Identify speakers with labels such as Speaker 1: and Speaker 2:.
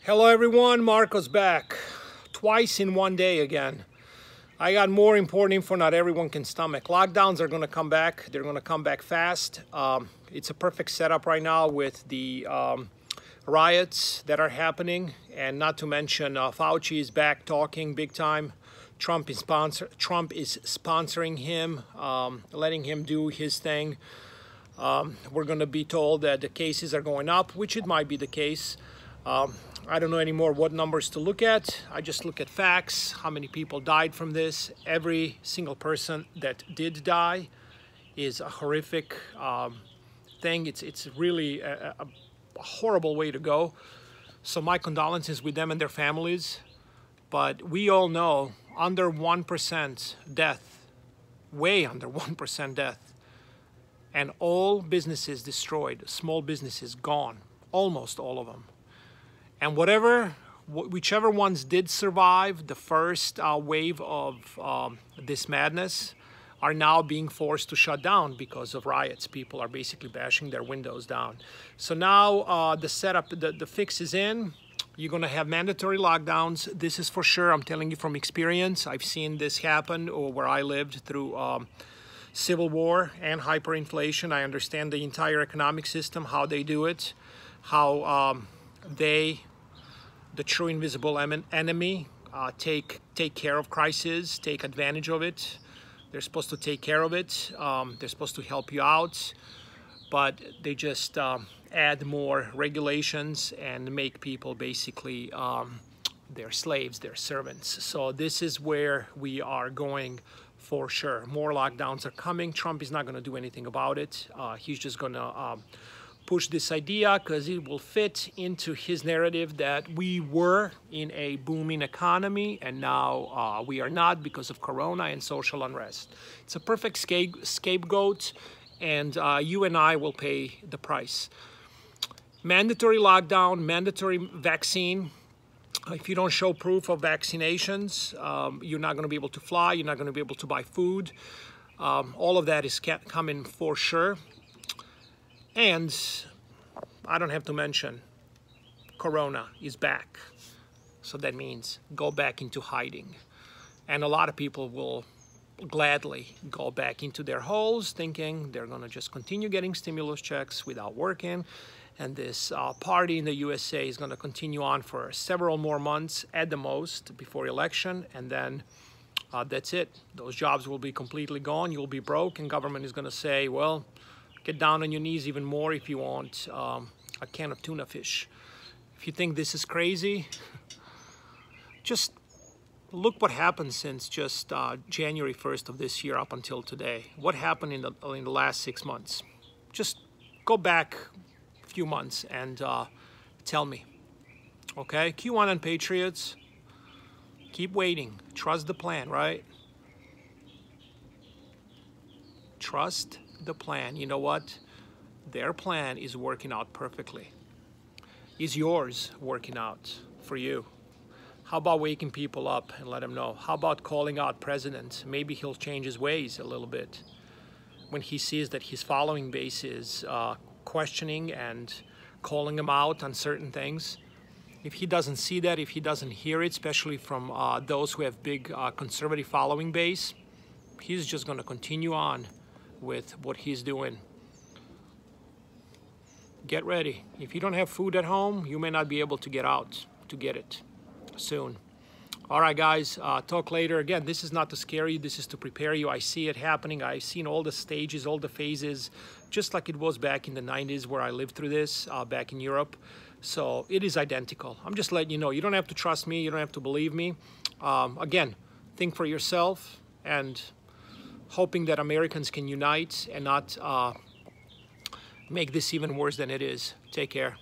Speaker 1: Hello everyone, Marco's back. Twice in one day again. I got more important info not everyone can stomach. Lockdowns are going to come back. They're going to come back fast. It's a perfect setup right now with the riots that are happening. And not to mention Fauci is back talking big time. Trump is sponsoring him, letting him do his thing. We're going to be told that the cases are going up, which it might be the case. I don't know anymore what numbers to look at. I just look at facts, how many people died from this. Every single person that did die is a horrific thing. It's really a horrible way to go. So my condolences with them and their families. But we all know under 1% death, way under 1% death, and all businesses destroyed, small businesses gone, almost all of them. And whichever ones did survive the first wave of this madness are now being forced to shut down because of riots. People are basically bashing their windows down. So now the setup, the fix is in. You're going to have mandatory lockdowns. This is for sure. I'm telling you from experience. I've seen this happen where I lived through civil war and hyperinflation. I understand the entire economic system, how they do it, how the true invisible enemy, take care of crisis, take advantage of it. They're supposed to take care of it. They're supposed to help you out, but they just add more regulations and make people basically their slaves, their servants. So this is where we are going for sure. More lockdowns are coming. Trump is not going to do anything about it. He's just going to push this idea because it will fit into his narrative that we were in a booming economy and now we are not because of Corona and social unrest. It's a perfect scapegoat, and you and I will pay the price. Mandatory lockdown, mandatory vaccine. If you don't show proof of vaccinations, you're not going to be able to fly, you're not going to be able to buy food. All of that is coming for sure. And I don't have to mention, Corona is back. So that means go back into hiding. And a lot of people will gladly go back into their holes thinking they're going to just continue getting stimulus checks without working. And this party in the USA is going to continue on for several more months at the most before election. And then that's it. Those jobs will be completely gone. You'll be broke, and government is going to say, well, get down on your knees even more if you want a can of tuna fish. If you think this is crazy, just look what happened since just January 1st of this year up until today. What happened in the last 6 months? Just go back a few months and tell me. Okay? QAnon Patriots, keep waiting. Trust the plan, right? Trust the plan. You know what? Their plan is working out perfectly. Is yours working out for you? How about waking people up and let them know? How about calling out president? Maybe he'll change his ways a little bit when he sees that his following base is questioning and calling him out on certain things. If he doesn't see that, if he doesn't hear it, especially from those who have big conservative following base, he's just going to continue on with what he's doing. Get ready. If you don't have food at home, you may not be able to get out to get it soon. All right, guys, talk later. Again, this is not to scare you. This is to prepare you. I see it happening. I've seen all the stages, all the phases, just like it was back in the 90s where I lived through this back in Europe. So it is identical. I'm just letting you know. You don't have to trust me. You don't have to believe me. Again, think for yourself, and hoping that Americans can unite and not make this even worse than it is. Take care.